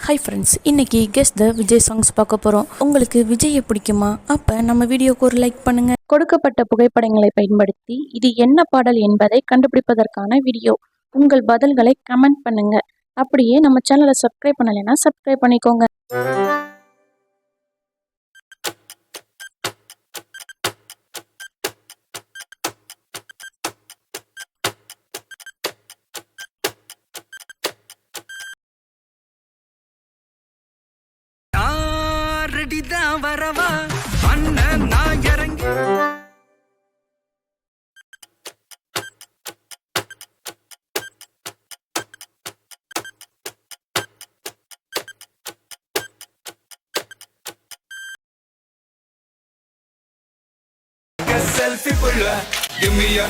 Hi friends, இன்றைக்கி guess த Vijay songs பார்க்க போகிறோம். உங்களுக்கு விஜயை பிடிக்குமா? அப்போ நம்ம வீடியோக்கு ஒரு லைக் பண்ணுங்கள். கொடுக்கப்பட்ட புகைப்படங்களை பயன்படுத்தி இது என்ன பாடல் என்பதை கண்டுபிடிப்பதற்கான வீடியோ. உங்கள் பதில்களை கமெண்ட் பண்ணுங்கள். அப்படியே நம்ம சேனலை சப்ஸ்கிரைப் பண்ணலைன்னா சப்ஸ்கிரைப் பண்ணிக்கோங்க. வரவா அண்ணன் நான் இறங்கி செல்ஃபி புள்ள கிம்மியா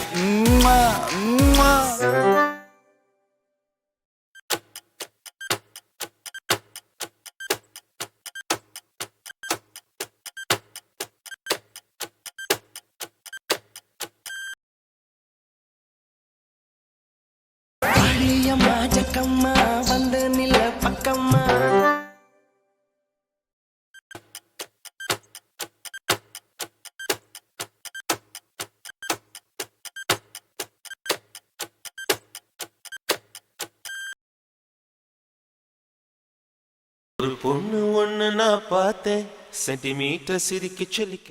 ஜக்கம்மா வந்து நில பக்கம்மா ஒரு பொண்ணு ஒண்ணு நான் பார்த்தேன், சென்டிமீட்டர் சிரிக்க சொல்லிக்க.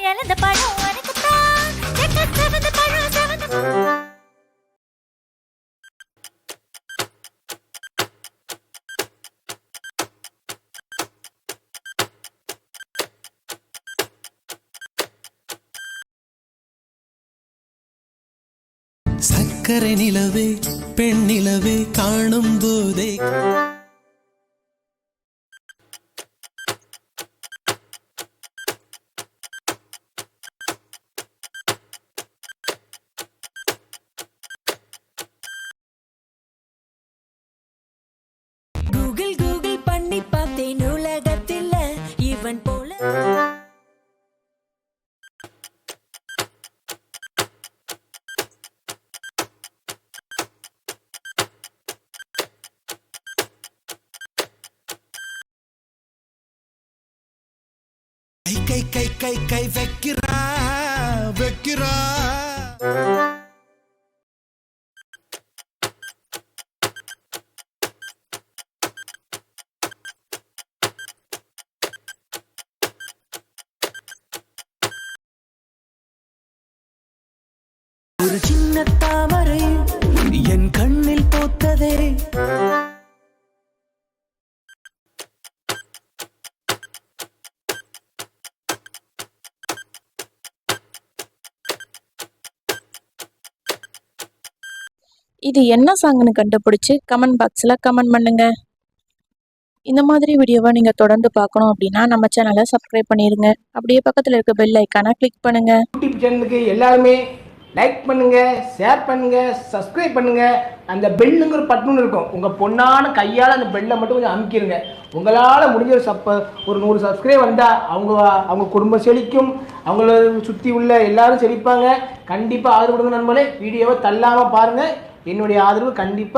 எழுந்த பழம் அரைக்குத்தான் செவந்த பழம் செவந்த சக்கரை நிலவே பெண் நிலவே காணும் போதே கூகுள் பண்ணி பார்த்தேன் உலகத்தில் இவன் போல கை கை கை கை வைக்கிறா வைக்கிறா ஒரு சின்ன தாமரை என் கண்ணில் போத்ததே. இது என்ன சாங்னு கண்டுபிடிச்சி கமெண்ட் பாக்ஸில் கமெண்ட் பண்ணுங்க. இந்த மாதிரி வீடியோவை நீங்கள் தொடர்ந்து பார்க்கணும் அப்படின்னா நம்ம சேனலை சப்ஸ்கிரைப் பண்ணிடுங்க. அப்படியே பக்கத்தில் இருக்க பெல் ஐக்கானை கிளிக் பண்ணுங்கள். யூடியூப் சேனலுக்கு எல்லாருமே லைக் பண்ணுங்கள், ஷேர் பண்ணுங்கள், சப்ஸ்கிரைப் பண்ணுங்கள். அந்த பெல்லுங்கிற பட்டன் இருக்கும், உங்கள் பொண்ணான கையால் அந்த பெல்லை மட்டும் கொஞ்சம் அமுக்கிடுங்க. உங்களால் முடிஞ்ச ஒரு 100 சப்ஸ்கிரைப் வந்தால் அவங்க குடும்பம் செழிக்கும், அவங்கள சுற்றி உள்ள எல்லாரும் செழிப்பாங்க. கண்டிப்பாக ஆதரவு கொடுங்க நண்பர்களே. வீடியோவை தள்ளாமல் பாருங்கள். என்னுடைய ஆதரவு கண்டிப்பாக